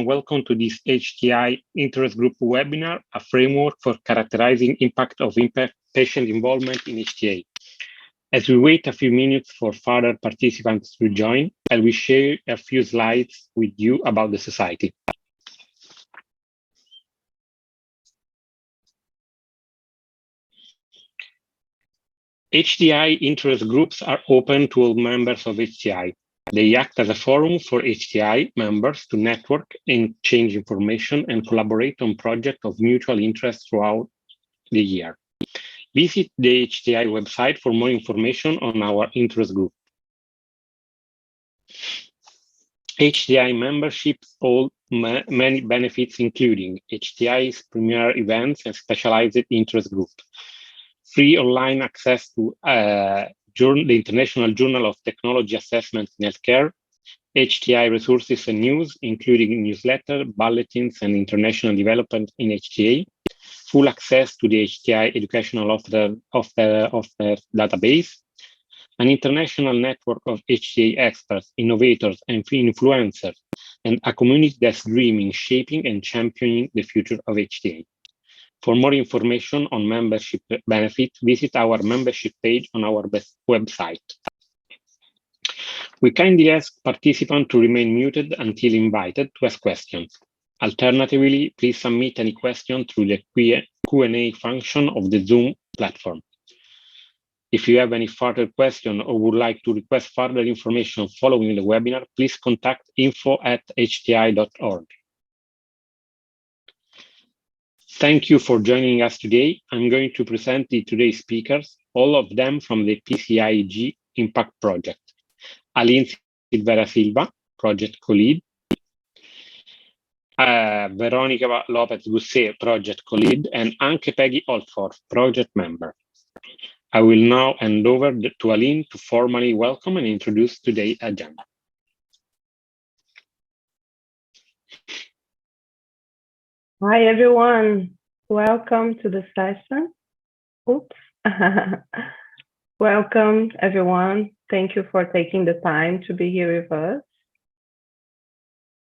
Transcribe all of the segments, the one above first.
welcome to this HTA Interest Group webinar, a framework for characterizing impact of patient involvement in HTA. As we wait a few minutes for further participants to join, I will share a few slides with you about the society. HTA interest groups are open to all members of HTA. They act as a forum for HTA members to network, exchange information, and collaborate on projects of mutual interest throughout the year. Visit the HTA website for more information on our interest group. HTA memberships hold many benefits, including HTA's premier events and specialized interest group, free online access to the International Journal of Technology Assessment in Healthcare, HTI resources and news, including newsletter, bulletins, and international development in HTA, full access to the HTI educational of the database, an international network of HTA experts, innovators, and influencers, and a community that's dreaming, shaping, and championing the future of HTA. For more information on membership benefits, visit our membership page on our website. We kindly ask participants to remain muted until invited to ask questions. Alternatively, please submit any question through the Q&A function of the Zoom platform. If you have any further question or would like to request further information following the webinar, please contact info@hti.org. Thank you for joining us today. I'm going to present today's speakers, all of them from the PCIG Impact Project. Aline Silvera Silva, Project Co-Lead. Veronica Lopez-Gusset, Project Co-Lead, and Anke Peggy Altforth, Project Member. I will now hand over to Aline to formally welcome and introduce today's agenda. Hi, everyone. Welcome to the session. Oops. Welcome, everyone. Thank you for taking the time to be here with us.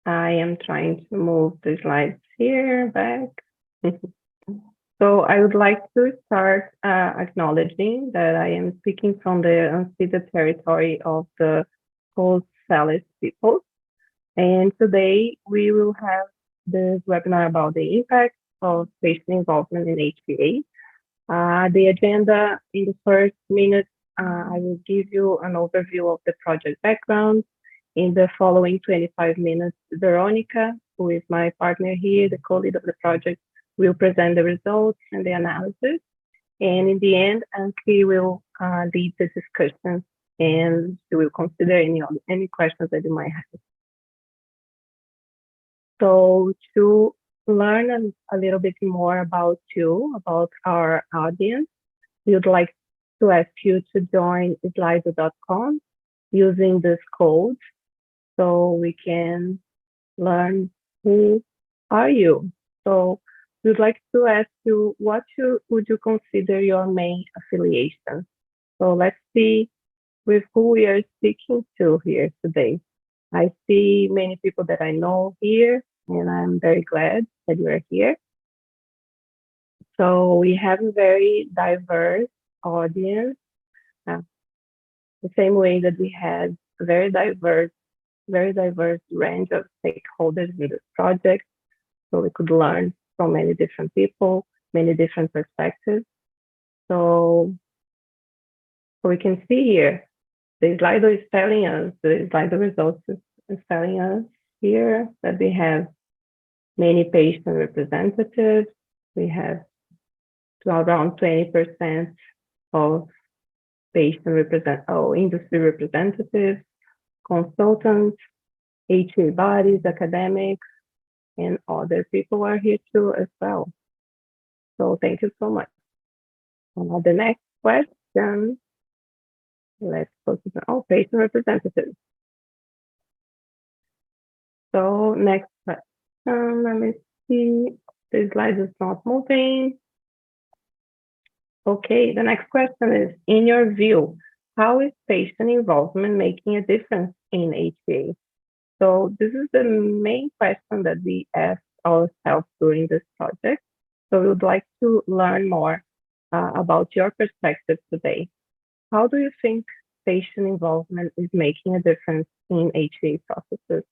I am trying to move the slides here back. So I would like to start acknowledging that I am speaking from the unceded territory of the Coast Salish people. And today we will have this webinar about the impact of patient involvement in HTA. The agenda in the first minute, I will give you an overview of the project background. In the following 25 minutes, Veronica, who is my partner here, the co-lead of the project, will present the results and the analysis. And in the end, Anke will lead the discussion and she will consider any questions that you might have. So to learn a little bit more about you, about our audience, we would like to ask you to join slido.com using this code so we can learn who are you. So we would like to ask you, what would you consider your main affiliation? So let's see with who we are speaking to here today. I see many people that I know here, and I'm very glad that you are here. So we have a very diverse audience, the same way that we had a very diverse range of stakeholders in this project. So we could learn from many different people, many different perspectives. So we can see here, the Slido is telling us, the Slido results is telling us here that we have many patient representatives. We have around 20% of industry representatives, consultants, HTA bodies, academics, and other people are here too as well. So thank you so much. The next question, let's focus on patient representatives. So next question, let me see, the slide is not moving. Okay, the next question is, in your view, how is patient involvement making a difference in HTA? So this is the main question that we asked ourselves during this project. So we would like to learn more about your perspective today. How do you think patient involvement is making a difference in HTA processes?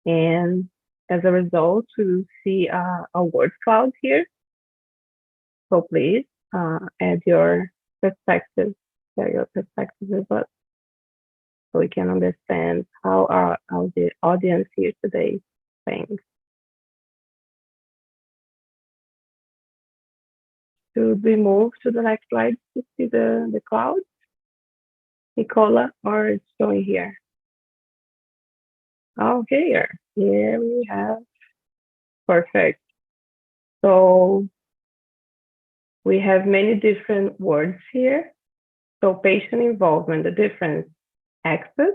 And as a result, we see a word cloud here. So please add your perspective, share your perspective with us so we can understand how our the audience here today thinks. Should we move to the next slide to see the cloud? Nicola, or it's showing here? Oh, here we have, perfect. So we have many different words here. So patient involvement, the difference, access,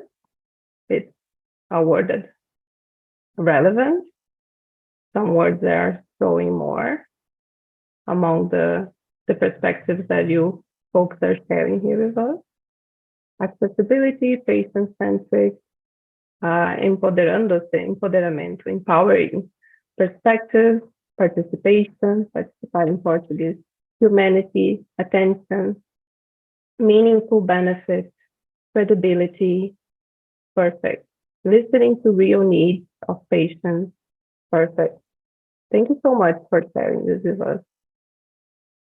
it's awarded. Relevant, some words that are showing more among the perspectives that you folks are sharing here with us. Accessibility, patient-centric, empoderándose, empoderamento, empowering, perspective, participation, participar in Portuguese, humanity, attention, meaningful benefit, credibility, perfect. Listening to real needs of patients, perfect. Thank you so much for sharing this with us.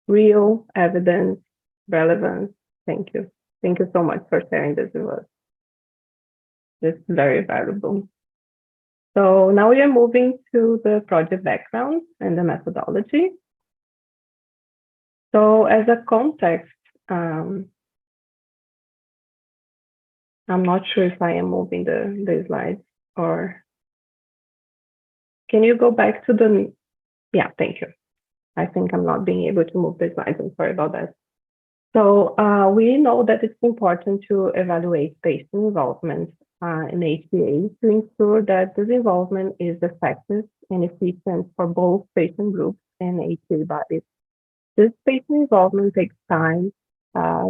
Real, evidence, relevance, thank you. Thank you so much for sharing this with us. It's very valuable. So now we are moving to the project background and the methodology. So as a context, I'm not sure if I am moving the slides, or can you go back to the, yeah, thank you. I think I'm not being able to move the slides. I'm sorry about that. So we know that it's important to evaluate patient involvement in HTA to ensure that this involvement is effective and efficient for both patient groups and HTA bodies. This patient involvement takes time,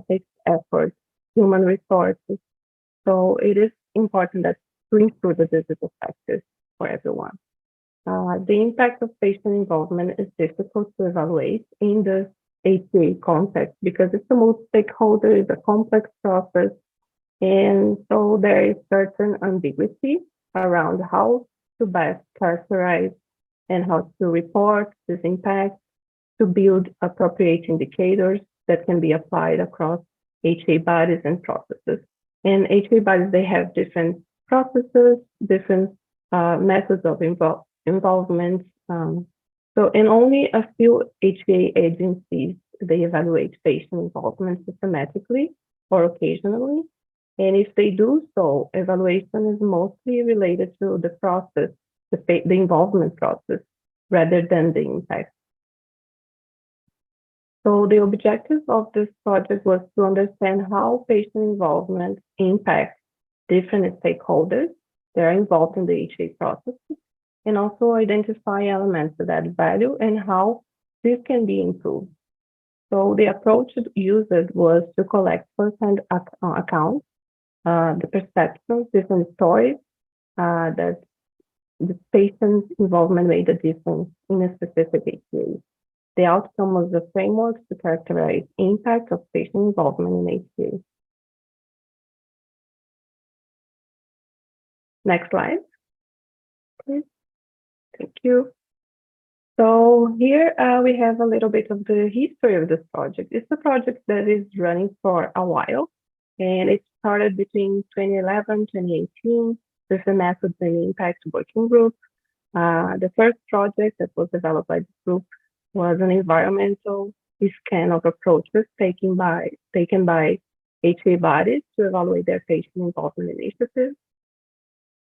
takes effort, human resources. So it is important that to ensure that this is effective for everyone. The impact of patient involvement is difficult to evaluate in the HTA context because it's a multi-stakeholder, it's a complex process, and so there is certain ambiguity around how to best characterize and how to report this impact, to build appropriate indicators that can be applied across HTA bodies and processes. And HTA bodies, they have different processes, different methods of involvement. So in only a few HTA agencies, they evaluate patient involvement systematically or occasionally. And if they do so, evaluation is mostly related to the process, the involvement process, rather than the impact. So the objective of this project was to understand how patient involvement impacts different stakeholders that are involved in the HTA process, and also identify elements that add value and how this can be improved. So the approach used was to collect first-hand accounts, the perceptions, different stories that the patient's involvement made a difference in a specific HTA. The outcome was the framework to characterize impact of patient involvement in HTA. Next slide, please. Thank you. So here we have a little bit of the history of this project. It's a project that is running for a while, and it started between 2011, 2018 with the Methods and Impact Working Group. The first project that was developed by this group was an environmental scan of approaches taken by HTA bodies to evaluate their patient involvement initiatives.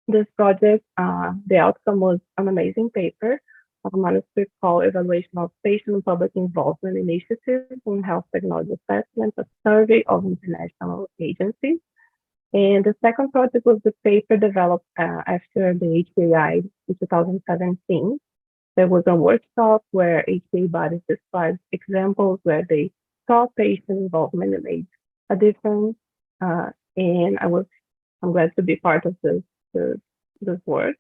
This project, the outcome was an amazing paper, a manuscript called Evaluation of Patient and Public Involvement Initiatives in Health Technology Assessment, a survey of international agencies. And the second project was the paper developed after the HTAi in 2017. There was a workshop where HTA bodies described examples where they saw patient involvement and made a difference. And I'm glad to be part of the this work.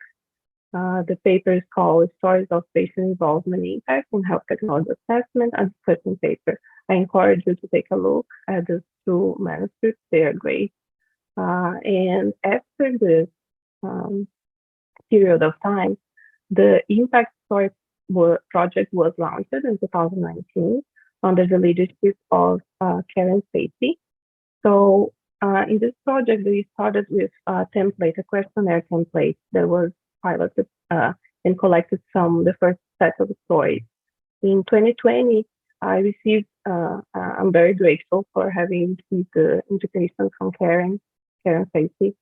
The paper is called Stories of Patient Involvement Impact in Health Technology Assessment, a discussion paper. I encourage you to take a look at the two manuscripts. They are great. And after this period of time, the Impact Story project was launched in 2019 under the leadership of Karen Spacey. So in this project, we started with a template, a questionnaire template that was piloted and collected from the first set of stories. In 2020, I received, I'm very grateful for having received the invitation from Karen Spacey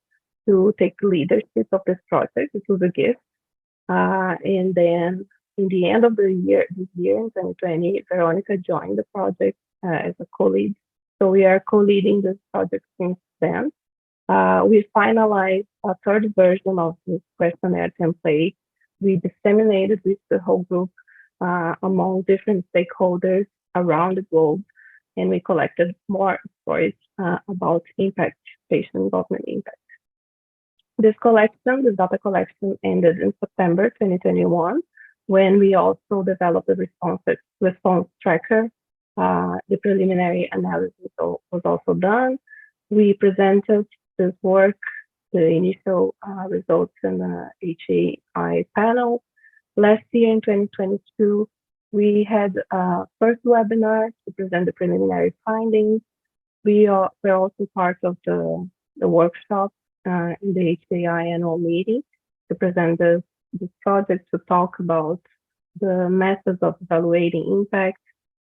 to take the leadership of this project. It was a gift. And then in the end of the year, this year in 2020, Veronica joined the project as a co-lead. So we are co-leading this project since then. We finalized a third version of this questionnaire template. We disseminated with the whole group among different stakeholders around the globe, and we collected more stories about impact, patient involvement impact. This data collection ended in September 2021, when we also developed the response tracker. The preliminary analysis was also done. We presented this work, the initial results in the HTAi panel. Last year in 2022, we had a first webinar to present the preliminary findings. We are also part of the workshop in the HTAi annual meeting to present this project, to talk about the methods of evaluating impact.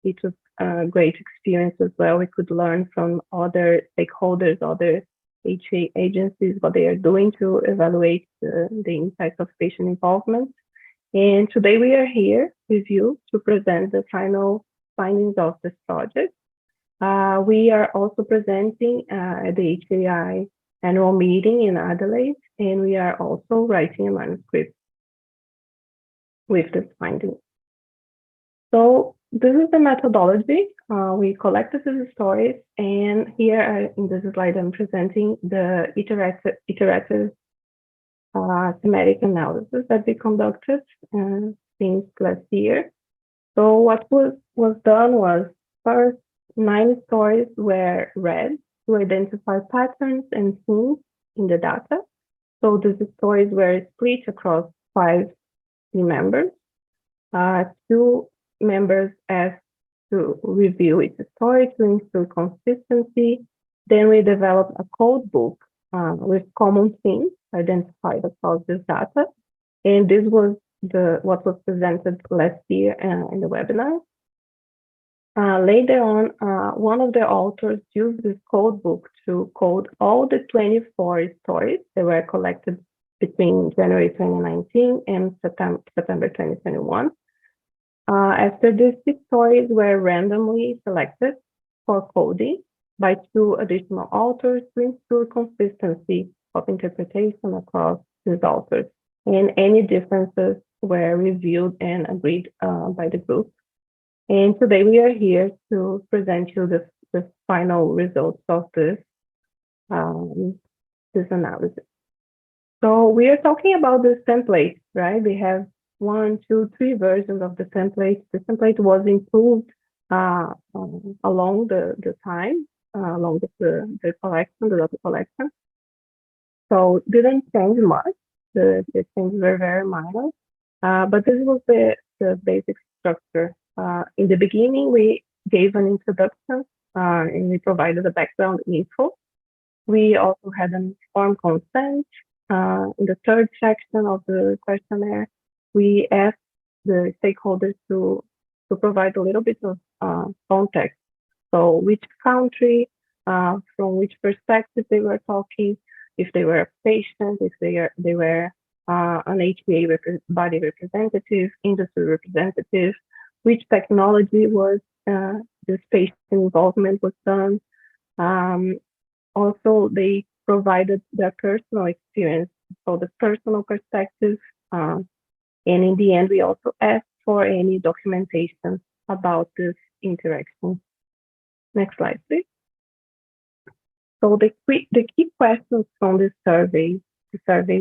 It was a great experience as well. We could learn from other stakeholders, other HTA agencies, what they are doing to evaluate the impact of patient involvement. And today we are here with you to present the final findings of this project. We are also presenting at the HTAi annual meeting in Adelaide, and we are also writing a manuscript with this finding. So this is the methodology. We collected the stories, and here in this slide, I'm presenting the iterative thematic analysis that we conducted since last year. So what was done was, first, 9 stories were read to identify patterns and themes in the data. So these stories were split across 5 team members. 2 members asked to review each story to ensure consistency. Then we developed a code book with common themes identified across this data. And this was what was presented last year in the webinar. Later on, one of the authors used this code book to code all the 24 stories that were collected between January 2019 and September 2021. After these 6 stories were randomly selected for coding by 2 additional authors to ensure consistency of interpretation across these authors, and any differences were reviewed and agreed by the group. And today we are here to present you the final results of this analysis. So we are talking about this template, right? We have 1, 2, 3 versions of the template. The template was improved along the time, along the collection, the data collection. So didn't change much. The changes were very minor, but this was the basic structure. In the beginning, we gave an introduction and we provided a background info. We also had an informed consent. In the third section of the questionnaire, we asked the stakeholders to provide a little bit of context. So which country, from which perspective they were talking, if they were a patient, if they were an HTA body representative, industry representative, which technology was this patient involvement was done. Also, they provided their personal experience, so the personal perspective. And in the end, we also asked for any documentation about this interaction. Next slide, please. So the key questions from this survey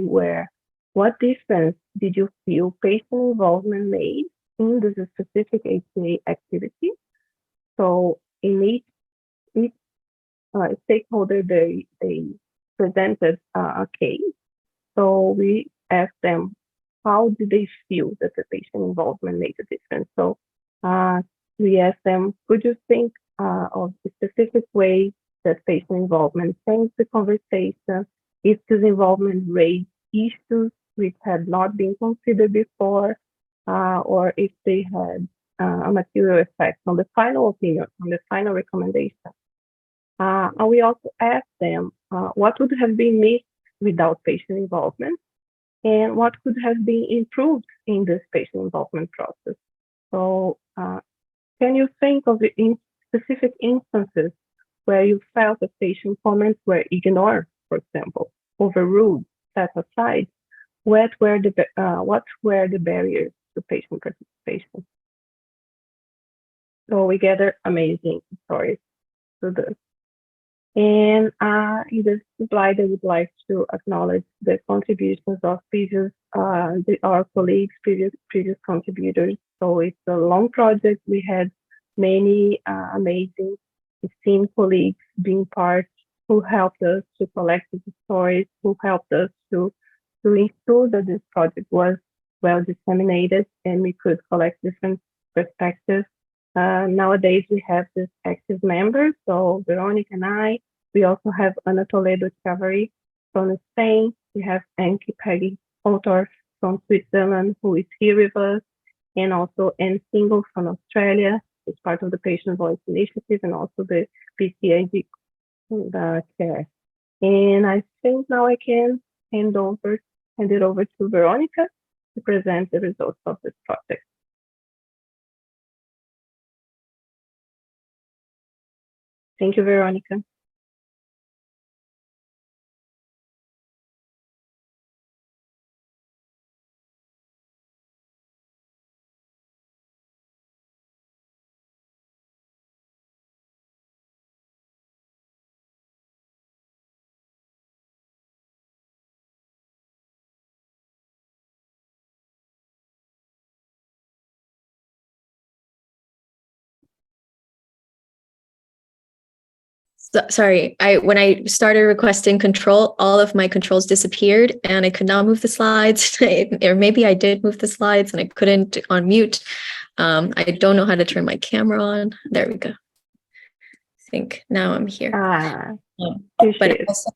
were what difference did you feel patient involvement made in this specific HTA activity? So in each stakeholder, they presented a case. So we asked them, how did they feel that the patient involvement made a difference? So we asked them, could you think of a specific way that patient involvement changed the conversation? If this involvement raised issues which had not been considered before, or if they had a material effect on the final opinion, on the final recommendation. And we also asked them what would have been missed without patient involvement and what could have been improved in this patient involvement process. So can you think of in specific instances where you felt that patient comments were ignored, for example, overruled, set aside? What were the barriers to patient participation? So we gather amazing stories to this. And in this slide, I would like to acknowledge the contributions of our colleagues, previous contributors. So it's a long project. We had many amazing, esteemed colleagues being part, who helped us to collect the stories, who helped us to ensure that this project was well disseminated and we could collect different perspectives. Nowadays, we have this active members, so Veronica and I. We also have Ana Toledo Chavarri from Spain. We have Anki Peggy Holtorf from Switzerland, who is here with us, and also Anne Single from Australia, who's part of the Patient Voice Initiative and also the PCIG chair. And I think now I can hand it over to Veronica to present the results of this project. Thank you, Veronica. Sorry, when I started requesting control, all of my controls disappeared and I could not move the slides. Or maybe I did move the slides and I couldn't unmute. I don't know how to turn my camera on. There we go. I think now I'm here. But also,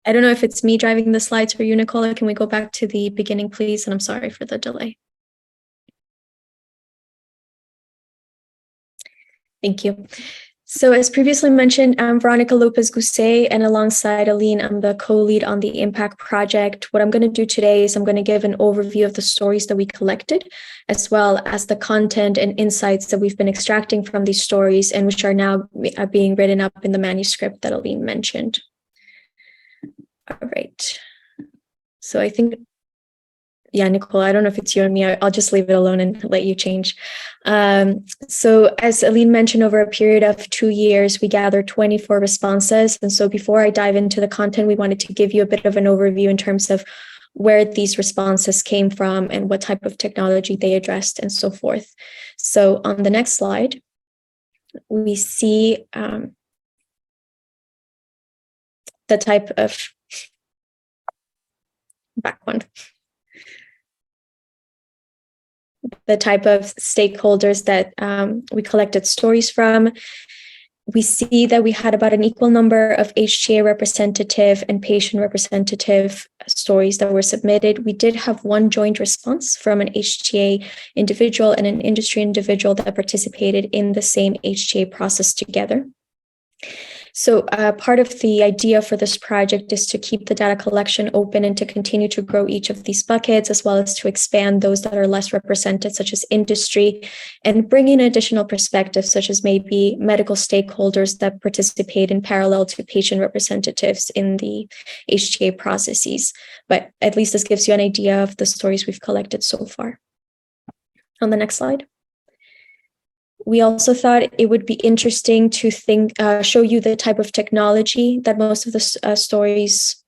I don't know if it's me driving the slides for you, Nicola. Can we go back to the beginning, please? And I'm sorry for the delay. Thank you. So as previously mentioned, I'm Veronica Lopez-Gusset, and alongside Aline, I'm the co-lead on the Impact Project. What I'm going to do today is I'm going to give an overview of the stories that we collected, as well as the content and insights that we've been extracting from these stories and which are now being written up in the manuscript that Aline mentioned. All right. So I think, yeah, Nicole, I don't know if it's you or me. I'll just leave it alone and let you change. So as Aline mentioned, over a period of 2 years, we gathered 24 responses. And so before I dive into the content, we wanted to give you a bit of an overview in terms of where these responses came from and what type of technology they addressed and so forth. So on the next slide, we see the type of, back one. The type of stakeholders that we collected stories from. We see that we had about an equal number of HTA representative and patient representative stories that were submitted. We did have one joint response from an HTA individual and an industry individual that participated in the same HTA process together. So part of the idea for this project is to keep the data collection open and to continue to grow each of these buckets, as well as to expand those that are less represented, such as industry, and bring in additional perspectives, such as maybe medical stakeholders that participate in parallel to patient representatives in the HTA processes. But at least this gives you an idea of the stories we've collected so far. On the next slide. We also thought it would be interesting to show you the type of technology that most of the stories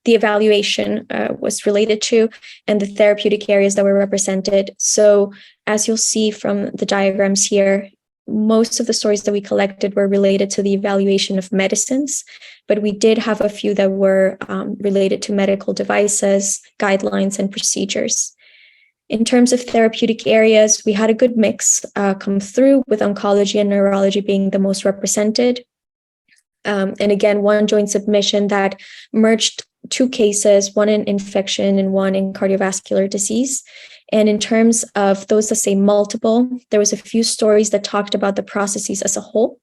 the evaluation was related to, and the therapeutic areas that were represented. So as you'll see from the diagrams here, most of the stories that we collected were related to the evaluation of medicines, but we did have a few that were related to medical devices, guidelines, and procedures. In terms of therapeutic areas, we had a good mix come through, with oncology and neurology being the most represented. And again, one joint submission that merged two cases, one in infection and one in cardiovascular disease. And in terms of those that say multiple, there was a few stories that talked about the processes as a whole.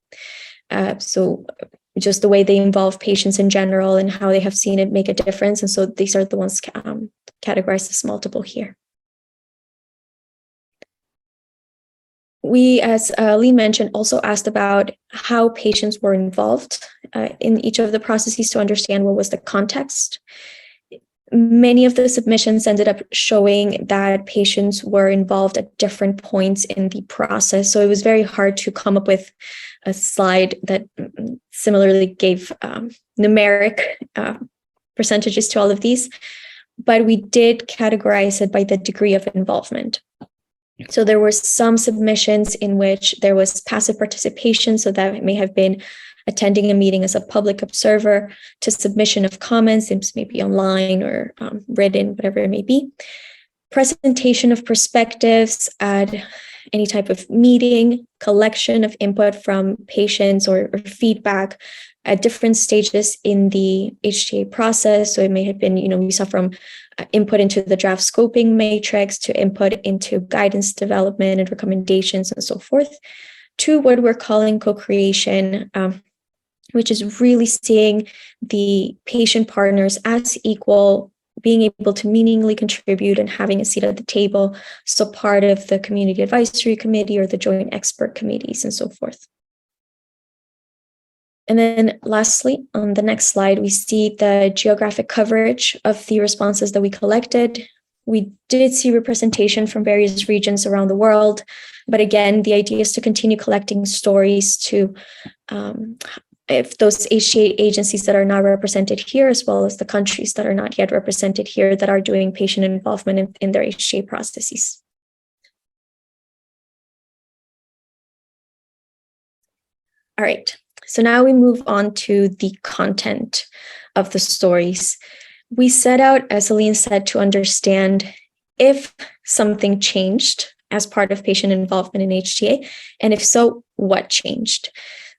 So just the way they involve patients in general and how they have seen it make a difference. And so these are the ones categorized as multiple here. We, as Lee mentioned, also asked about how patients were involved in each of the processes to understand what was the context. Many of the submissions ended up showing that patients were involved at different points in the process. So it was very hard to come up with a slide that similarly gave numeric percentages to all of these, but we did categorize it by the degree of involvement. So there were some submissions in which there was passive participation, so that may have been attending a meeting as a public observer, to submission of comments, maybe online or written, whatever it may be. Presentation of perspectives at any type of meeting, collection of input from patients or feedback at different stages in the HTA process. So it may have been, we saw from input into the draft scoping matrix to input into guidance development and recommendations and so forth, to what we're calling co-creation, which is really seeing the patient partners as equal, being able to meaningfully contribute and having a seat at the table. So part of the community advisory committee or the joint expert committees and so forth. And then lastly, on the next slide, we see the geographic coverage of the responses that we collected. We did see representation from various regions around the world, but again, the idea is to continue collecting stories to if those HTA agencies that are not represented here, as well as the countries that are not yet represented here that are doing patient involvement in their HTA processes. All right, so now we move on to the content of the stories. We set out, as Aline said, to understand if something changed as part of patient involvement in HTA, and if so, what changed?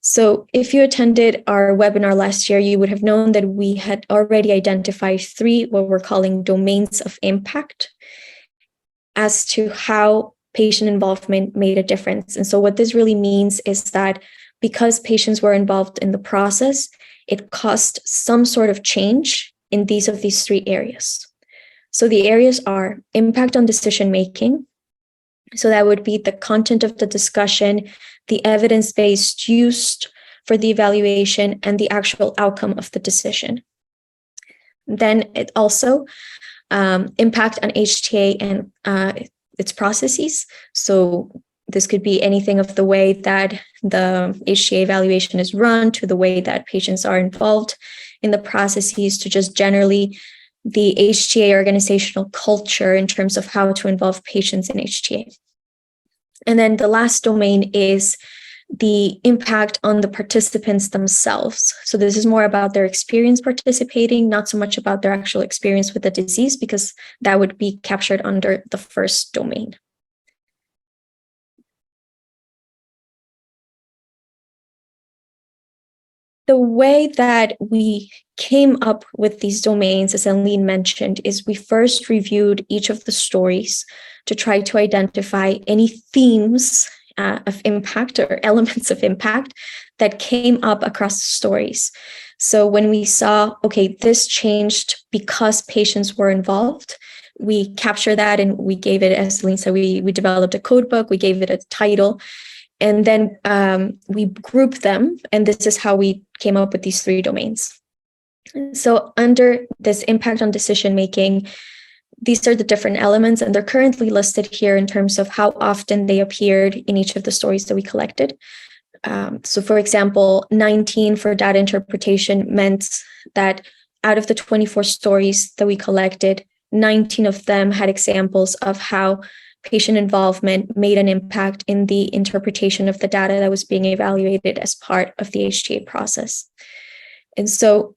So if you attended our webinar last year, you would have known that we had already identified 3, what we're calling domains of impact, as to how patient involvement made a difference. And so what this really means is that because patients were involved in the process, it caused some sort of change in these 3 areas. So the areas are impact on decision-making. So that would be the content of the discussion, the evidence-based used for the evaluation, and the actual outcome of the decision. Then it also impact on HTA and its processes. So this could be anything of the way that the HTA evaluation is run, to the way that patients are involved in the processes, to just generally the HTA organizational culture in terms of how to involve patients in HTA. And then the last domain is the impact on the participants themselves. So this is more about their experience participating, not so much about their actual experience with the disease, because that would be captured under the first domain. The way that we came up with these domains, as Aline mentioned, is we first reviewed each of the stories to try to identify any themes of impact or elements of impact that came up across the stories. So when we saw, okay, this changed because patients were involved, we captured that and we gave it, as Aline said, we developed a code book, we gave it a title, and then we grouped them, and this is how we came up with these 3 domains. So under this impact on decision-making, these are the different elements, and they're currently listed here in terms of how often they appeared in each of the stories that we collected. So for example, 19 for data interpretation meant that out of the 24 stories that we collected, 19 of them had examples of how patient involvement made an impact in the interpretation of the data that was being evaluated as part of the HTA process. And so,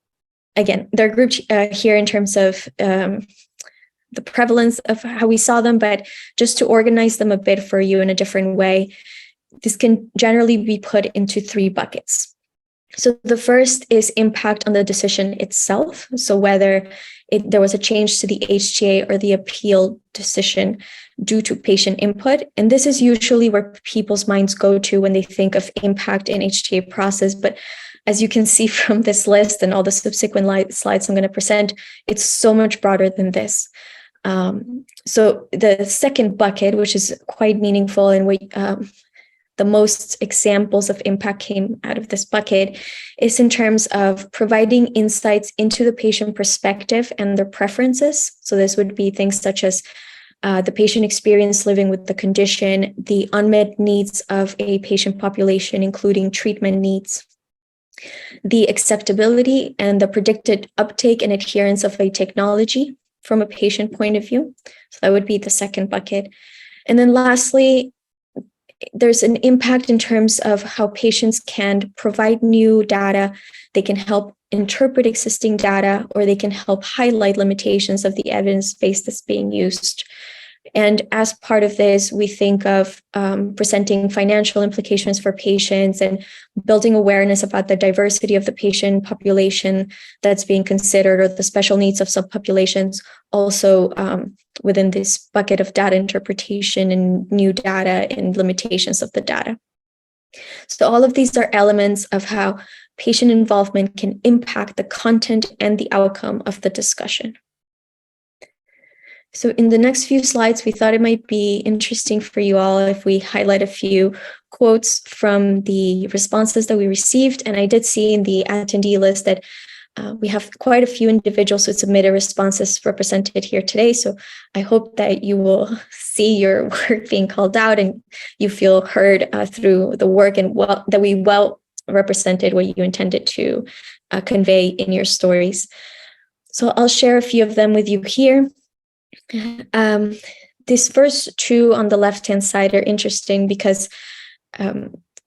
again, they're grouped here in terms of the prevalence of how we saw them, but just to organize them a bit for you in a different way, this can generally be put into 3 buckets. So the first is impact on the decision itself. So whether there was a change to the HTA or the appeal decision due to patient input. And this is usually where people's minds go to when they think of impact in HTA process. But as you can see from this list and all the subsequent slides I'm going to present, it's so much broader than this. So the second bucket, which is quite meaningful and the most examples of impact came out of this bucket, is in terms of providing insights into the patient perspective and their preferences. So this would be things such as the patient experience living with the condition, the unmet needs of a patient population, including treatment needs, the acceptability and the predicted uptake and adherence of a technology from a patient point of view. So that would be the second bucket. And then lastly, there's an impact in terms of how patients can provide new data. They can help interpret existing data, or they can help highlight limitations of the evidence base that's being used. And as part of this, we think of presenting financial implications for patients and building awareness about the diversity of the patient population that's being considered, or the special needs of subpopulations, also within this bucket of data interpretation and new data and limitations of the data. So all of these are elements of how patient involvement can impact the content and the outcome of the discussion. So in the next few slides, we thought it might be interesting for you all if we highlight a few quotes from the responses that we received. And I did see in the attendee list that we have quite a few individuals who submitted responses represented here today. So I hope that you will see your work being called out and you feel heard through the work, and that we well represented what you intended to convey in your stories. So I'll share a few of them with you here. These first 2 on the left-hand side are interesting because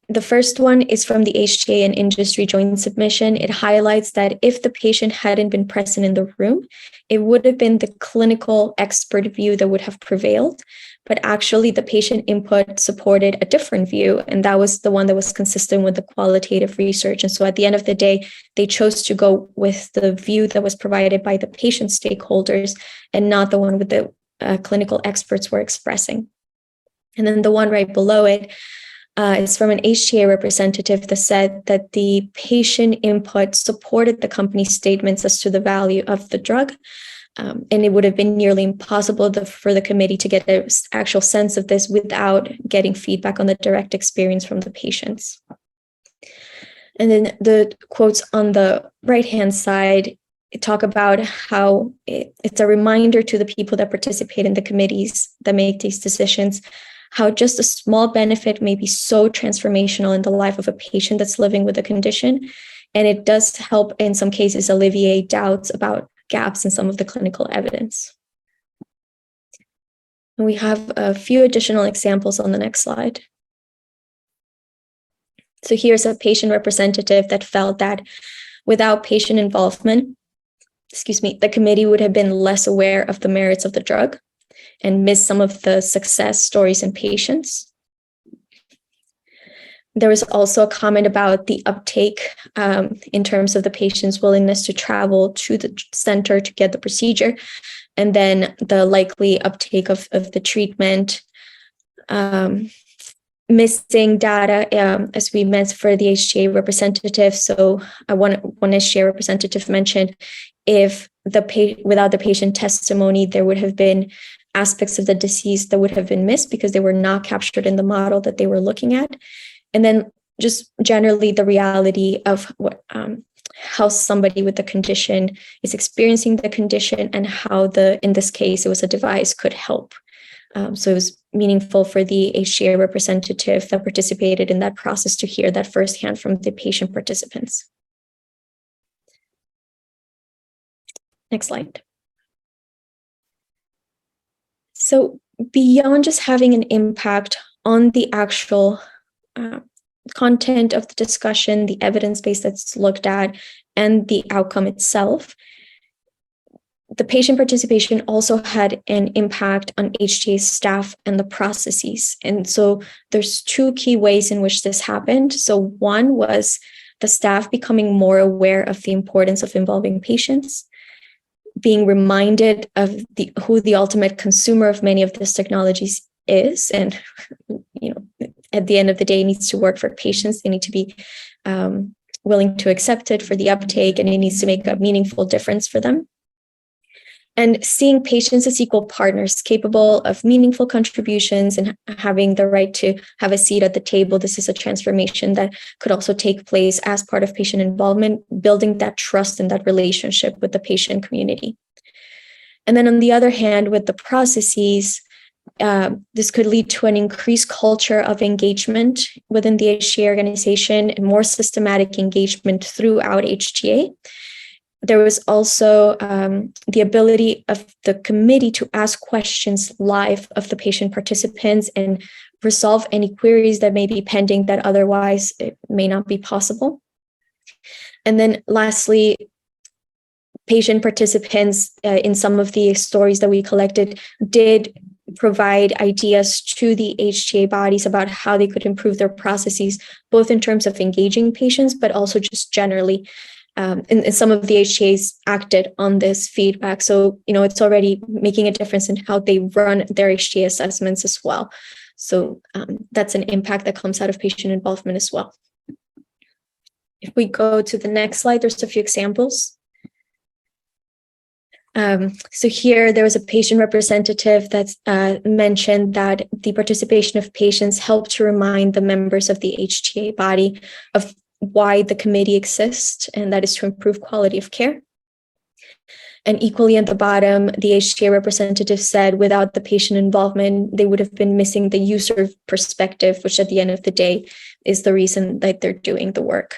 the first one is from the HTA and industry joint submission. It highlights that if the patient hadn't been present in the room, it would have been the clinical expert view that would have prevailed. But actually, the patient input supported a different view, and that was the one that was consistent with the qualitative research. And so at the end of the day, they chose to go with the view that was provided by the patient stakeholders and not the one with the clinical experts were expressing. And then the one right below it is from an HTA representative that said that the patient input supported the company's statements as to the value of the drug. And it would have been nearly impossible for the committee to get an actual sense of this without getting feedback on the direct experience from the patients. And then the quotes on the right-hand side talk about how it's a reminder to the people that participate in the committees that make these decisions, how just a small benefit may be so transformational in the life of a patient that's living with a condition. And it does help in some cases alleviate doubts about gaps in some of the clinical evidence. And we have a few additional examples on the next slide. So here's a patient representative that felt that without patient involvement, the committee would have been less aware of the merits of the drug and missed some of the success stories in patients. There was also a comment about the uptake in terms of the patient's willingness to travel to the center to get the procedure, and then the likely uptake of the treatment. Missing data, as we meant for the HTA representative. So one HTA representative mentioned if without the patient testimony, there would have been aspects of the disease that would have been missed because they were not captured in the model that they were looking at. And then just generally the reality of how somebody with the condition is experiencing the condition and how in this case, it was a device could help. So it was meaningful for the HTA representative that participated in that process to hear that firsthand from the patient participants. Next slide. So beyond just having an impact on the actual content of the discussion, the evidence base that's looked at, and the outcome itself, the patient participation also had an impact on HTA staff and the processes. And so there's two key ways in which this happened. So one was the staff becoming more aware of the importance of involving patients, being reminded of who the ultimate consumer of many of these technologies is, and at the end of the day, it needs to work for patients. They need to be willing to accept it for the uptake, and it needs to make a meaningful difference for them. And seeing patients as equal partners capable of meaningful contributions and having the right to have a seat at the table. This is a transformation that could also take place as part of patient involvement, building that trust and that relationship with the patient community. And then on the other hand, with the processes, this could lead to an increased culture of engagement within the HTA organization and more systematic engagement throughout HTA. There was also the ability of the committee to ask questions live of the patient participants and resolve any queries that may be pending that otherwise it may not be possible. And then lastly, patient participants in some of the stories that we collected did provide ideas to the HTA bodies about how they could improve their processes, both in terms of engaging patients, but also just generally. And some of the HTAs acted on this feedback. So, it's already making a difference in how they run their HTA assessments as well. So that's an impact that comes out of patient involvement as well. If we go to the next slide, there's a few examples. So here there was a patient representative that mentioned that the participation of patients helped to remind the members of the HTA body of why the committee exists, and that is to improve quality of care. And equally at the bottom, the HTA representative said without the patient involvement, they would have been missing the user perspective, which at the end of the day is the reason that they're doing the work.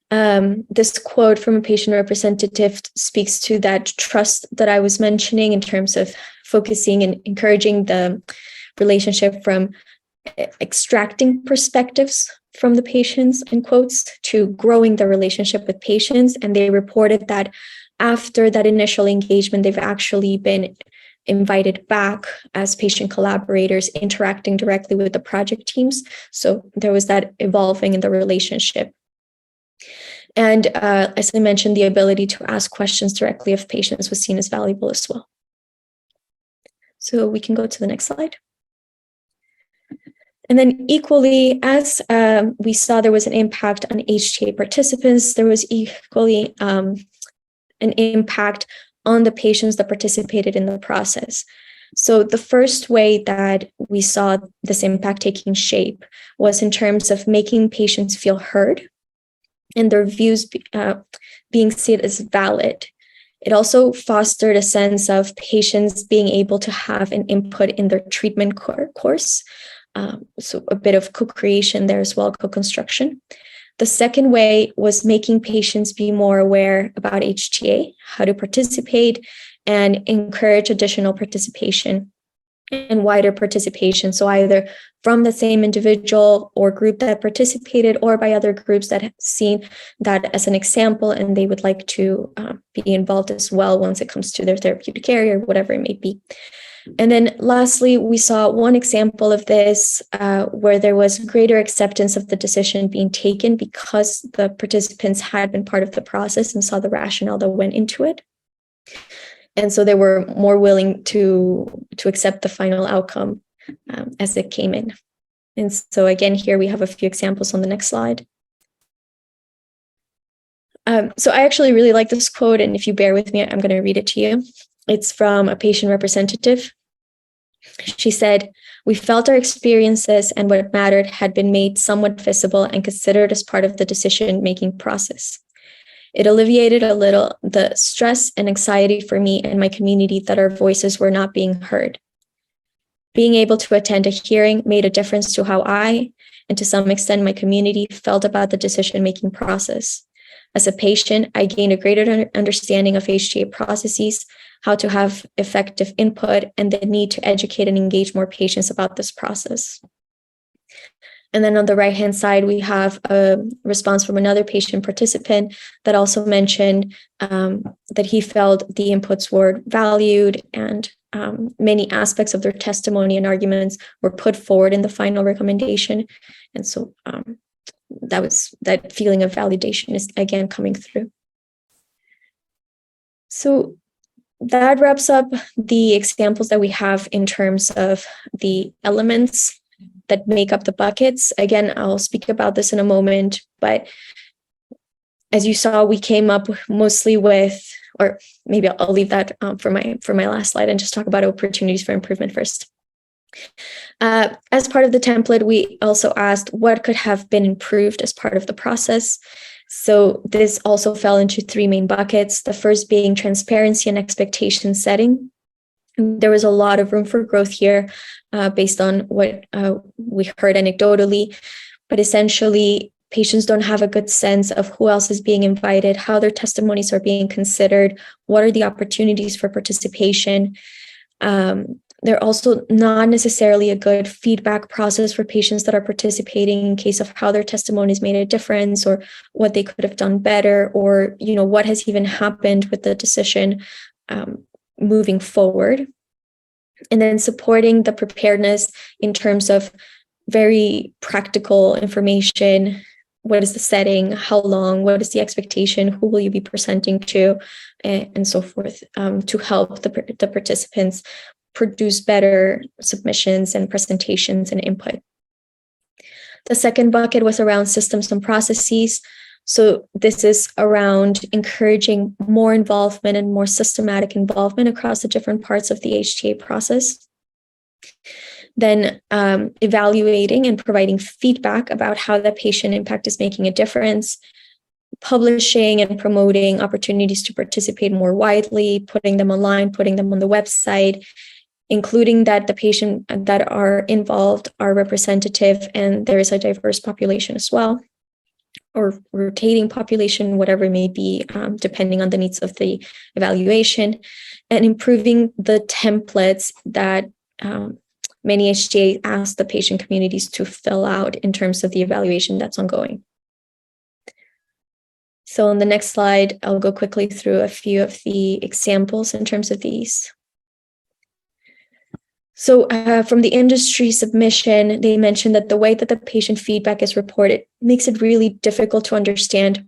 This quote from a patient representative speaks to that trust that I was mentioning in terms of focusing and encouraging the relationship from extracting perspectives from the patients, in quotes, to growing the relationship with patients. And they reported that after that initial engagement, they've actually been invited back as patient collaborators, interacting directly with the project teams. So there was that evolving in the relationship. And as I mentioned, the ability to ask questions directly of patients was seen as valuable as well. So we can go to the next slide. And then equally, as we saw there was an impact on HTA participants, there was equally an impact on the patients that participated in the process. So the first way that we saw this impact taking shape was in terms of making patients feel heard and their views being seen as valid. It also fostered a sense of patients being able to have an input in their treatment course. So a bit of co-creation there as well, co-construction. The second way was making patients be more aware about HTA, how to participate, and encourage additional participation and wider participation. So either from the same individual or group that participated or by other groups that have seen that as an example and they would like to be involved as well once it comes to their therapeutic area or whatever it may be. And then lastly, we saw one example of this where there was greater acceptance of the decision being taken because the participants had been part of the process and saw the rationale that went into it. And so they were more willing to accept the final outcome as it came in. And so again, here we have a few examples on the next slide. So I actually really like this quote, and if you bear with me, I'm going to read it to you. It's from a patient representative. She said, "We felt our experiences and what mattered had been made somewhat visible and considered as part of the decision-making process. It alleviated a little the stress and anxiety for me and my community that our voices were not being heard. Being able to attend a hearing made a difference to how I, and to some extent my community, felt about the decision-making process. As a patient, I gained a greater understanding of HTA processes, how to have effective input, and the need to educate and engage more patients about this process. And then on the right-hand side, we have a response from another patient participant that also mentioned that he felt the inputs were valued and many aspects of their testimony and arguments were put forward in the final recommendation. And so that feeling of validation is again coming through. So that wraps up the examples that we have in terms of the elements that make up the buckets. Again, I'll speak about this in a moment, but as you saw, we came up mostly with, or maybe I'll leave that for my last slide and just talk about opportunities for improvement first. As part of the template, we also asked what could have been improved as part of the process. So this also fell into three main buckets. The first being transparency and expectation setting. There was a lot of room for growth here based on what we heard anecdotally, but essentially patients don't have a good sense of who else is being invited, how their testimonies are being considered, what are the opportunities for participation. They're also not necessarily a good feedback process for patients that are participating in case of how their testimonies made a difference or what they could have done better, or what has even happened with the decision moving forward. And then supporting the preparedness in terms of very practical information. What is the setting? How long? What is the expectation? Who will you be presenting to? And so forth, to help the participants produce better submissions and presentations and input. The second bucket was around systems and processes. So this is around encouraging more involvement and more systematic involvement across the different parts of the HTA process. Then evaluating and providing feedback about how the patient impact is making a difference, publishing and promoting opportunities to participate more widely, putting them online, putting them on the website, including that the patient that are involved are representative and there is a diverse population as well, or rotating population, whatever it may be, depending on the needs of the evaluation, and improving the templates that many HTA ask the patient communities to fill out in terms of the evaluation that's ongoing. So on the next slide, I'll go quickly through a few of the examples in terms of these. So from the industry submission, they mentioned that the way that the patient feedback is reported makes it really difficult to understand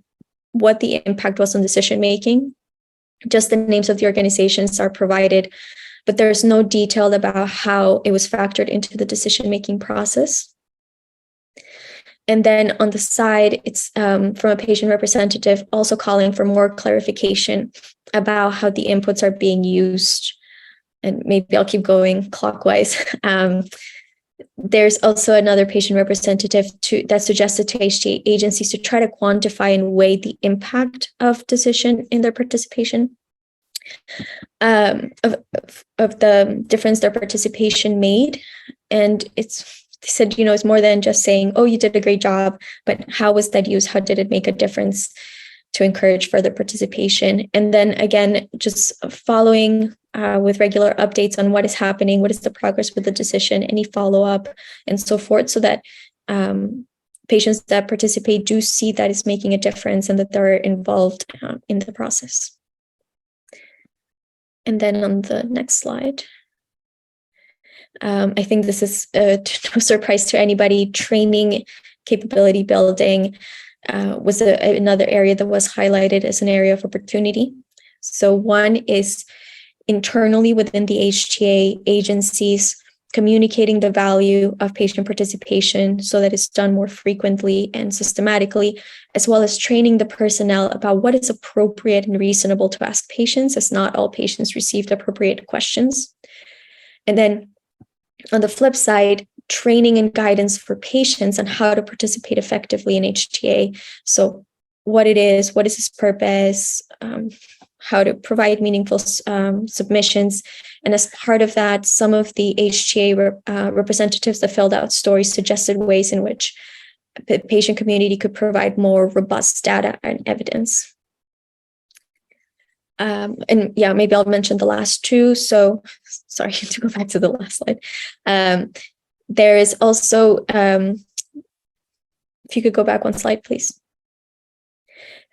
what the impact was on decision-making. Just the names of the organizations are provided, but there's no detail about how it was factored into the decision-making process. And then on the side, it's from a patient representative also calling for more clarification about how the inputs are being used. And maybe I'll keep going clockwise. There's also another patient representative that suggested to HTA agencies to try to quantify and weigh the impact of decision in their participation, of the difference their participation made. And they said, it's more than just saying, oh, you did a great job, but how was that used? How did it make a difference to encourage further participation? And then again, just following with regular updates on what is happening, what is the progress with the decision, any follow-up, and so forth, so that patients that participate do see that it's making a difference and that they're involved in the process. And then on the next slide, I think this is no surprise to anybody. Training, capability building was another area that was highlighted as an area of opportunity. So one is internally within the HTA agencies, communicating the value of patient participation so that it's done more frequently and systematically, as well as training the personnel about what is appropriate and reasonable to ask patients, as not all patients received appropriate questions. And then on the flip side, training and guidance for patients on how to participate effectively in HTA. So what it is, what is its purpose, how to provide meaningful submissions. And as part of that, some of the HTA representatives that filled out stories suggested ways in which the patient community could provide more robust data and evidence. And yeah, maybe I'll mention the last two. So sorry to go back to the last slide. There is also, if you could go back one slide, please.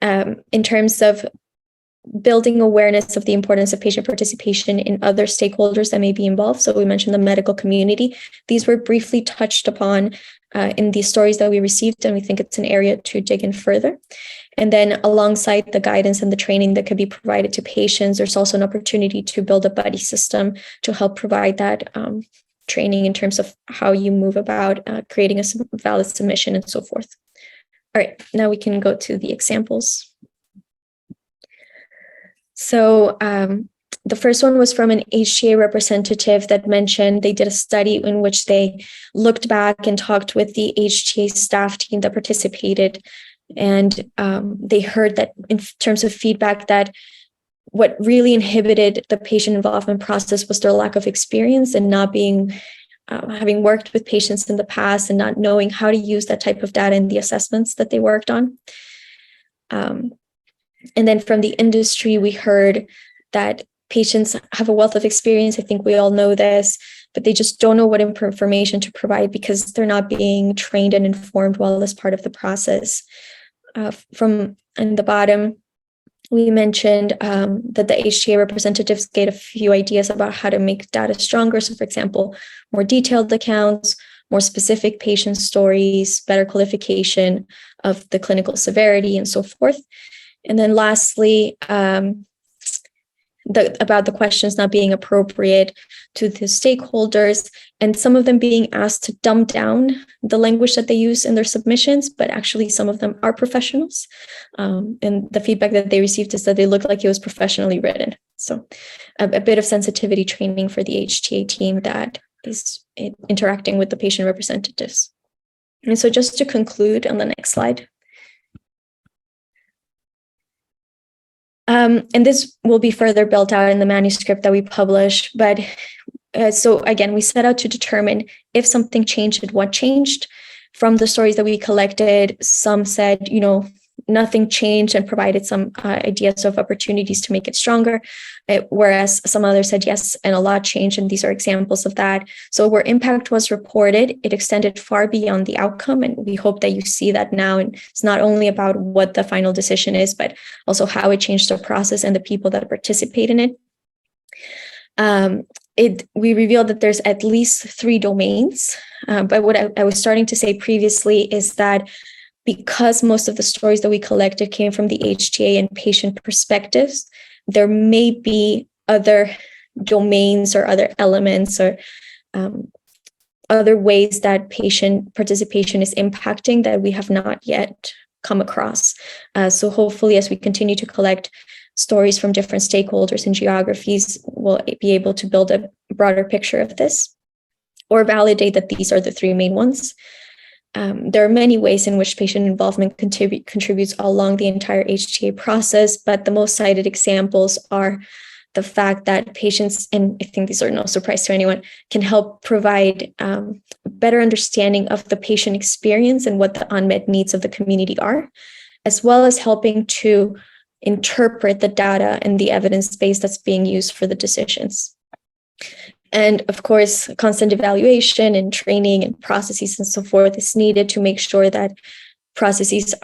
In terms of building awareness of the importance of patient participation in other stakeholders that may be involved. So we mentioned the medical community. These were briefly touched upon in the stories that we received, and we think it's an area to dig in further. And then alongside the guidance and the training that could be provided to patients, there's also an opportunity to build a buddy system to help provide that training in terms of how you move about creating a valid submission and so forth. All right, now we can go to the examples. So the first one was from an HTA representative that mentioned they did a study in which they looked back and talked with the HTA staff team that participated. And they heard that in terms of feedback that what really inhibited the patient involvement process was their lack of experience and not being, having worked with patients in the past and not knowing how to use that type of data in the assessments that they worked on. And then from the industry, we heard that patients have a wealth of experience. I think we all know this, but they just don't know what information to provide because they're not being trained and informed well as part of the process. From in the bottom, we mentioned that the HTA representatives gave a few ideas about how to make data stronger. So for example, more detailed accounts, more specific patient stories, better qualification of the clinical severity and so forth. And then lastly, about the questions not being appropriate to the stakeholders, and some of them being asked to dumb down the language that they use in their submissions, but actually some of them are professionals. And the feedback that they received is that they look like it was professionally written. So a bit of sensitivity training for the HTA team that is interacting with the patient representatives. And so just to conclude on the next slide. And this will be further built out in the manuscript that we publish. But so again, we set out to determine if something changed and what changed. From the stories that we collected, some said, nothing changed and provided some ideas of opportunities to make it stronger, whereas some others said yes, and a lot changed, and these are examples of that. So where impact was reported, it extended far beyond the outcome, and we hope that you see that now, and it's not only about what the final decision is, but also how it changed the process and the people that participate in it. We revealed that there's at least 3 domains, but what I was starting to say previously is that because most of the stories that we collected came from the HTA and patient perspectives, there may be other domains or other elements or other ways that patient participation is impacting that we have not yet come across. So hopefully, as we continue to collect stories from different stakeholders and geographies, we'll be able to build a broader picture of this or validate that these are the 3 main ones. There are many ways in which patient involvement contributes along the entire HTA process, but the most cited examples are the fact that patients, and I think these are no surprise to anyone, can help provide better understanding of the patient experience and what the unmet needs of the community are, as well as helping to interpret the data and the evidence base that's being used for the decisions. And of course, constant evaluation and training and processes and so forth is needed to make sure that processes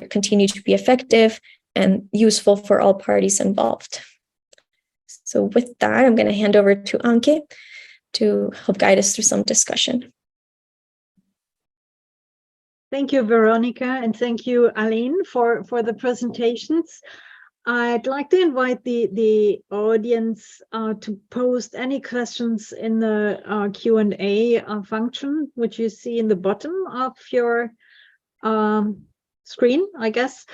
continue to be effective and useful for all parties involved. So with that, I'm going to hand over to Anke to help guide us through some discussion. Thank you, Veronica, and thank you, Aline, for the presentations. I'd like to invite the audience to post any questions in the Q&A function, which you see in the bottom of your screen, I guess.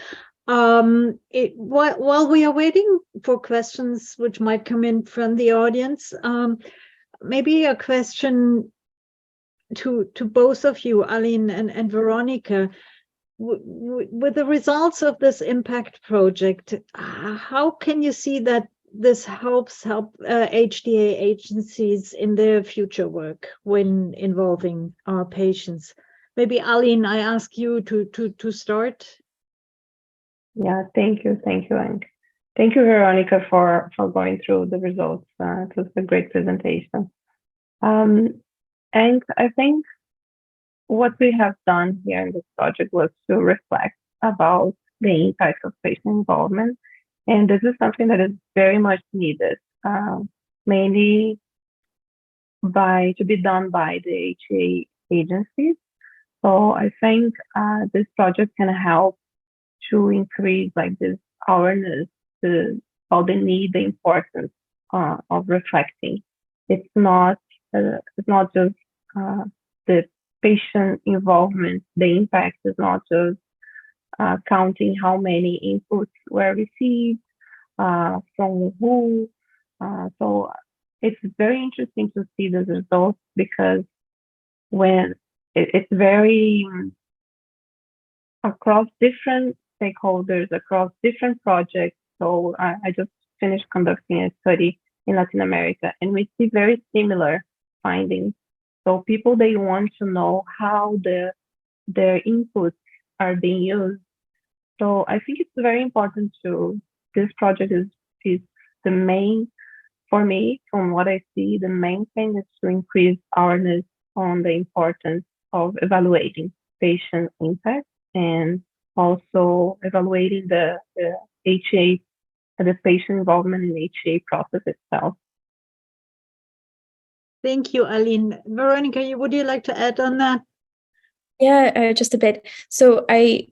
While we are waiting for questions which might come in from the audience, maybe a question to both of you, Aline and Veronica. With the results of this impact project, how can you see that this helps HTA agencies in their future work when involving our patients? maybe Aline, I ask you to start. Yeah, thank you, and thank you, Veronica, for going through the results. It was a great presentation. And I think what we have done here in this project was to reflect about the impact of patient involvement. And this is something that is very much needed, mainly to be done by the HTA agencies. So I think this project can help to increase like this awareness to how they need the importance of reflecting. It's not just the patient involvement. The impact is not just counting how many inputs were received from who. So it's very interesting to see the results, because when it's very across different stakeholders, across different projects. So I just finished conducting a study in Latin America, and we see very similar findings. So people, they want to know how their inputs are being used. So I think it's very important this project is the main, for me, from what I see, the main thing is to increase awareness on the importance of evaluating patient impact, and also evaluating the HTA, the patient involvement in the HTA process itself. Thank you, Aline. Veronica, would you like to add on that? Yeah, just a bit. So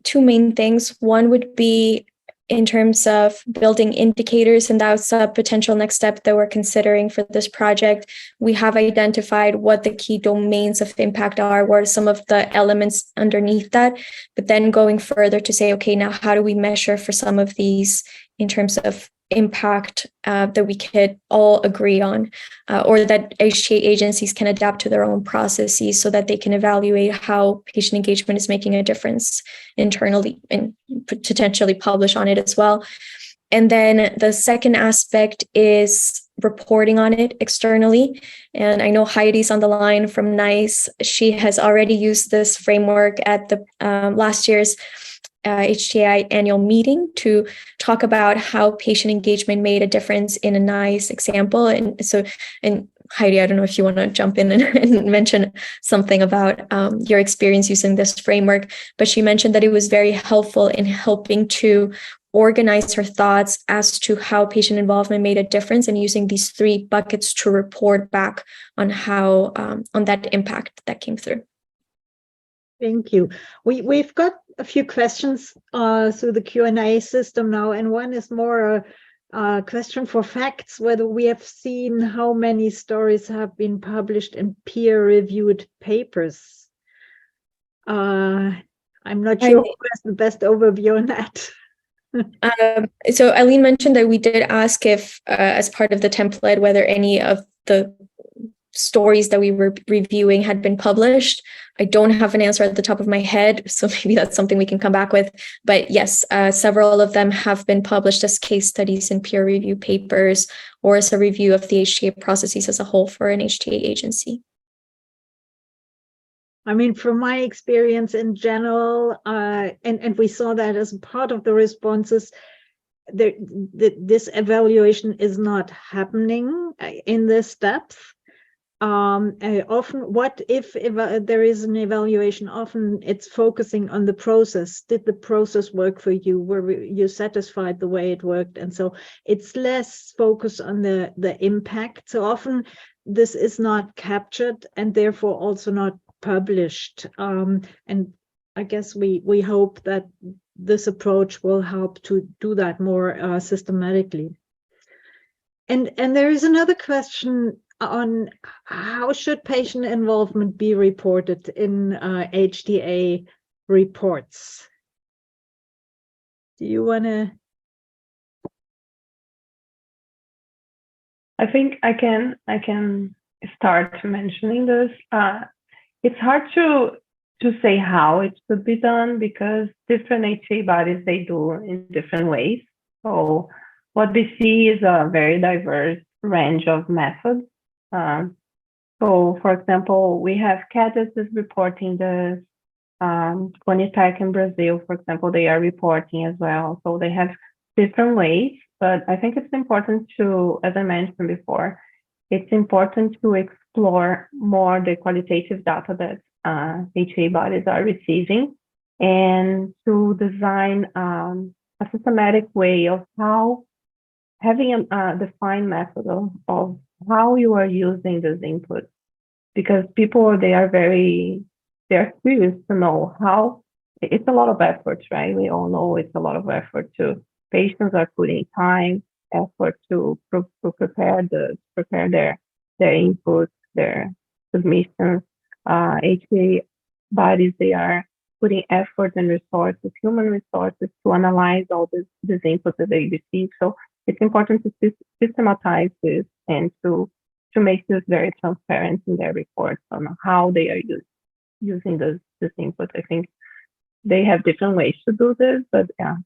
two main things. One would be in terms of building indicators, and that's a potential next step that we're considering for this project. We have identified what the key domains of impact are, what are some of the elements underneath that, but then going further to say, okay, now how do we measure for some of these in terms of impact that we could all agree on, or that HTA agencies can adapt to their own processes so that they can evaluate how patient engagement is making a difference internally and potentially publish on it as well. And then the second aspect is reporting on it externally. And I know Heidi's on the line from NICE. She has already used this framework at the last year's HTAi annual meeting to talk about how patient engagement made a difference in a NICE example. And Heidi, I don't know if you want to jump in and mention something about your experience using this framework, but she mentioned that it was very helpful in helping to organize her thoughts as to how patient involvement made a difference, and using these 3 buckets to report back on how on that impact that came through. Thank you. We've got a few questions through the Q&A system now, and one is more a question for facts, whether we have seen how many stories have been published in peer-reviewed papers. I'm not sure who has the best overview on that. So Eileen mentioned that we did ask if, as part of the template, whether any of the stories that we were reviewing had been published. I don't have an answer at the top of my head, so maybe that's something we can come back with. But yes, several of them have been published as case studies in peer review papers, or as a review of the HTA processes as a whole for an HTA agency. I mean, from my experience in general, and we saw that as part of the responses, this evaluation is not happening in this depth. Often, what if there is an evaluation? Often it's focusing on the process. Did the process work for you? Were you satisfied the way it worked? And so it's less focused on the impact. So often this is not captured, and therefore also not published. And I guess we hope that this approach will help to do that more systematically. And there is another question on how should patient involvement be reported in HTA reports. Do you want to? I think I can start mentioning this. It's hard to say how it should be done, because different HTA bodies, they do in different ways. So what we see is a very diverse range of methods. So, for example, we have CADIS is reporting this, Conitec in Brazil, for example, they are reporting as well. So they have different ways, but I think it's important to, as I mentioned before, it's important to explore more the qualitative data that HTA bodies are receiving, and to design a systematic way of how having a defined method of how you are using this input, because people, they're curious to know how. It's a lot of effort, right? We all know it's a lot of effort to, patients are putting time, effort to prepare their inputs, their submissions. HTA bodies, they are putting effort and resources, human resources, to analyze all this input that they receive. So it's important to systematize this and to make this very transparent in their reports on how they are using this input. I think they have different ways to do this, but yeah.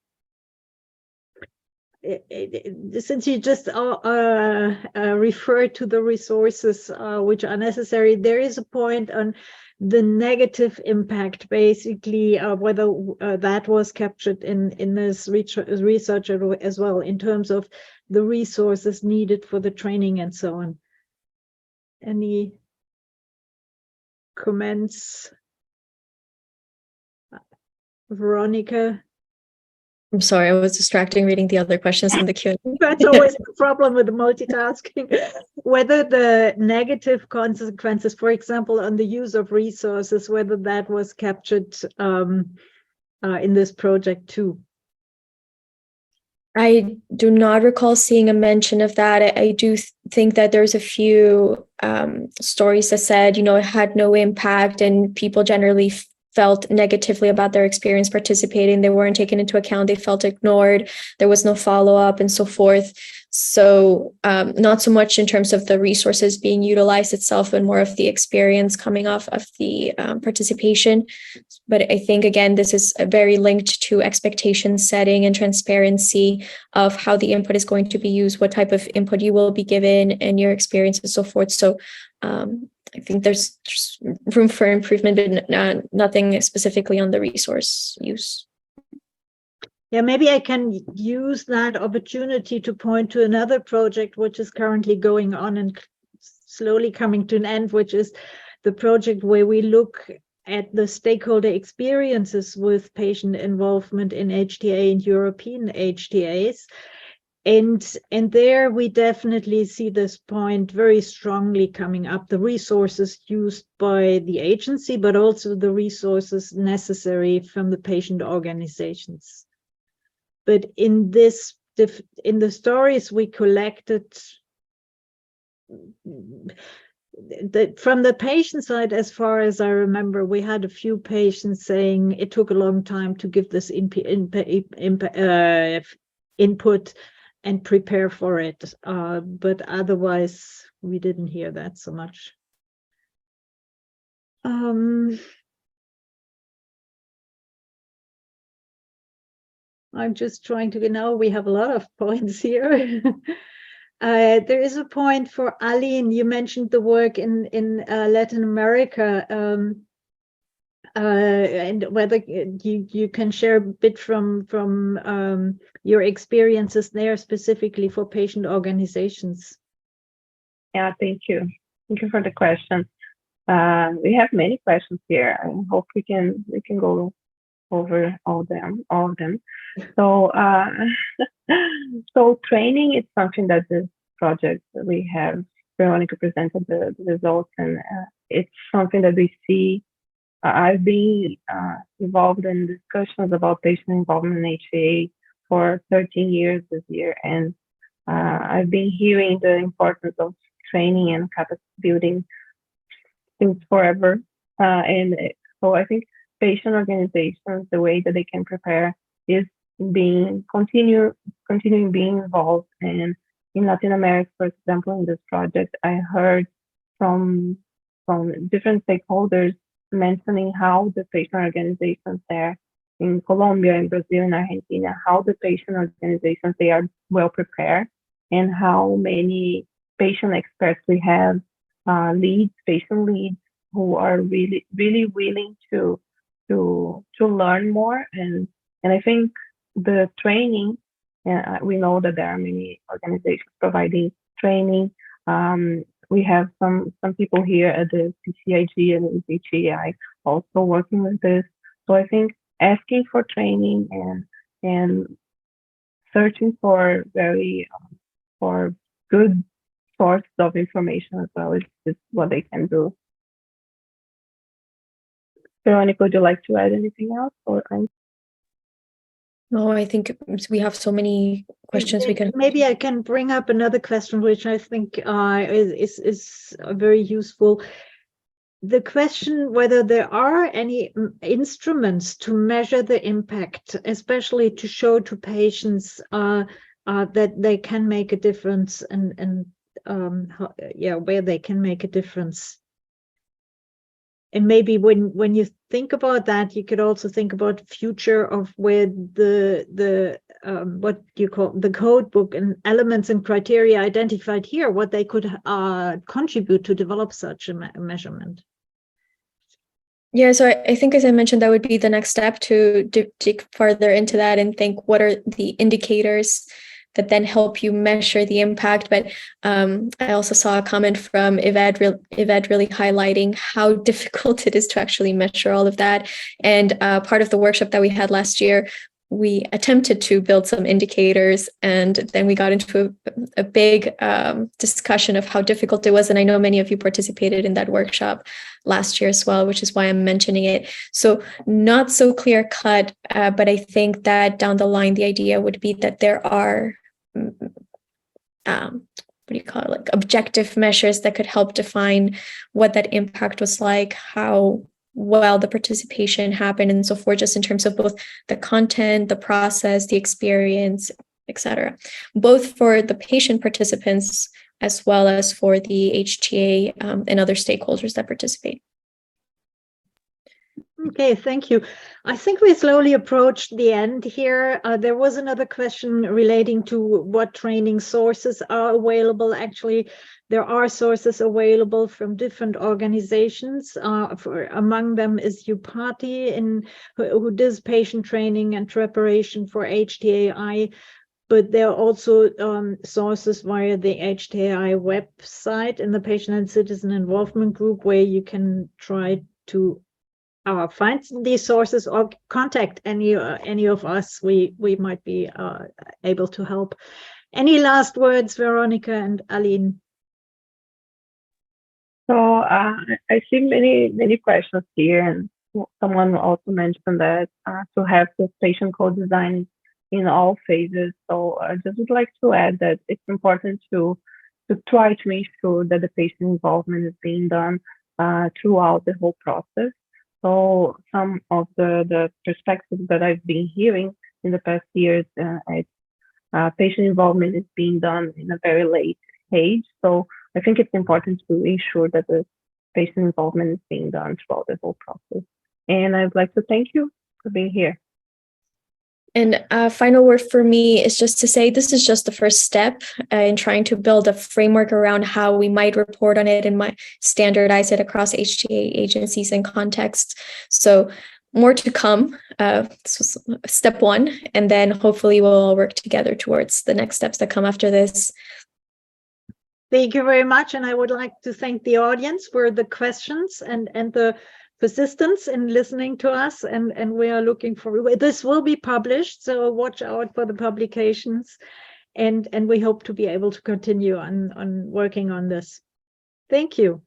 Since you just referred to the resources which are necessary, there is a point on the negative impact, basically, whether that was captured in this research as well, in terms of the resources needed for the training and so on. Any comments? Veronica? I'm sorry, I was distracting reading the other questions in the Q&A. That's always the problem with the multitasking. Whether the negative consequences, for example, on the use of resources, whether that was captured in this project too. I do not recall seeing a mention of that. I do think that there's a few stories that said, it had no impact, and people generally felt negatively about their experience participating. They weren't taken into account. They felt ignored. There was no follow-up and so forth. So not so much in terms of the resources being utilized itself, but more of the experience coming off of the participation. But I think, again, this is very linked to expectation setting and transparency of how the input is going to be used, what type of input you will be given, and your experience and so forth. So I think there's room for improvement, but nothing specifically on the resource use. Yeah, maybe I can use that opportunity to point to another project which is currently going on and slowly coming to an end, which is the project where we look at the stakeholder experiences with patient involvement in HTA and European HTAs. And there we definitely see this point very strongly coming up, the resources used by the agency, but also the resources necessary from the patient organizations. But in the stories we collected, from the patient side, as far as I remember, we had a few patients saying it took a long time to give this input and prepare for it. But otherwise, we didn't hear that so much. I'm just trying to, now we have a lot of points here. There is a point for Aline. You mentioned the work in Latin America, and whether you can share a bit from your experiences there, specifically for patient organizations. Yeah, thank you. Thank you for the question. We have many questions here. I hope we can go over all of them. So so training is something that this project we have, Veronica presented the results, and it's something that we see. I've been involved in discussions about patient involvement in HTA for 13 years this year, and I've been hearing the importance of training and capacity building since forever. And so I think patient organizations, the way that they can prepare is continuing being involved. And in Latin America, for example, in this project, I heard from different stakeholders mentioning how the patient organizations there in Colombia, in Brazil, in Argentina, how the patient organizations, they are well prepared, and how many patient experts we have, patient leads, who are really, really willing to to learn more, and I think the training. We know that there are many organizations providing training. We have some people here at the PCIG and HTAi also working with this. So I think asking for training and searching for for good sources of information as well is what they can do. Veronica, would you like to add anything else? No, I think we have so many questions we can. Maybe I can bring up another question, which I think is very useful. The question whether there are any instruments to measure the impact, especially to show to patients that they can make a difference, and where they can make a difference. And maybe when you think about that, you could also think about future of where the what you call the code book and elements and criteria identified here, what they could contribute to develop such a measurement. Yeah, so I think, as I mentioned, that would be the next step, to dig further into that and think what are the indicators that then help you measure the impact. But I also saw a comment from Yvette really highlighting how difficult it is to actually measure all of that. And part of the workshop that we had last year, we attempted to build some indicators, and then we got into a big discussion of how difficult it was. And I know many of you participated in that workshop last year as well, which is why I'm mentioning it. So not so clear cut, but I think that down the line, the idea would be that there are like objective measures that could help define what that impact was like, how well the participation happened, and so forth, just in terms of both the content, the process, the experience, etc., both for the patient participants as well as for the HTA and other stakeholders that participate. Okay, thank you. I think we slowly approached the end here. There was another question relating to what training sources are available. Actually, there are sources available from different organizations. Among them is UPATI, who does patient training and preparation for HTAi. But there are also sources via the HTAi website in the Patient and Citizen Involvement Group, where you can try to find these sources or contact any of us. We might be able to help. Any last words, Veronica and Aline? So I see many questions here, and someone also mentioned that to have the patient co-design in all phases. So I just would like to add that it's important to try to ensure that the patient involvement is being done throughout the whole process. So some of the perspectives that I've been hearing in the past years, patient involvement is being done in a very late stage. So I think it's important to ensure that the patient involvement is being done throughout the whole process. And I'd like to thank you for being here. And final word for me is just to say this is just the first step in trying to build a framework around how we might report on it and might standardize it across HTA agencies and contexts. So more to come. This was step one, and then hopefully we'll all work together towards the next steps that come after this. Thank you very much. And I would like to thank the audience for the questions and the persistence in listening to us, and we are looking forward. This will be published, so watch out for the publications, and we hope to be able to continue on working on this. Thank you.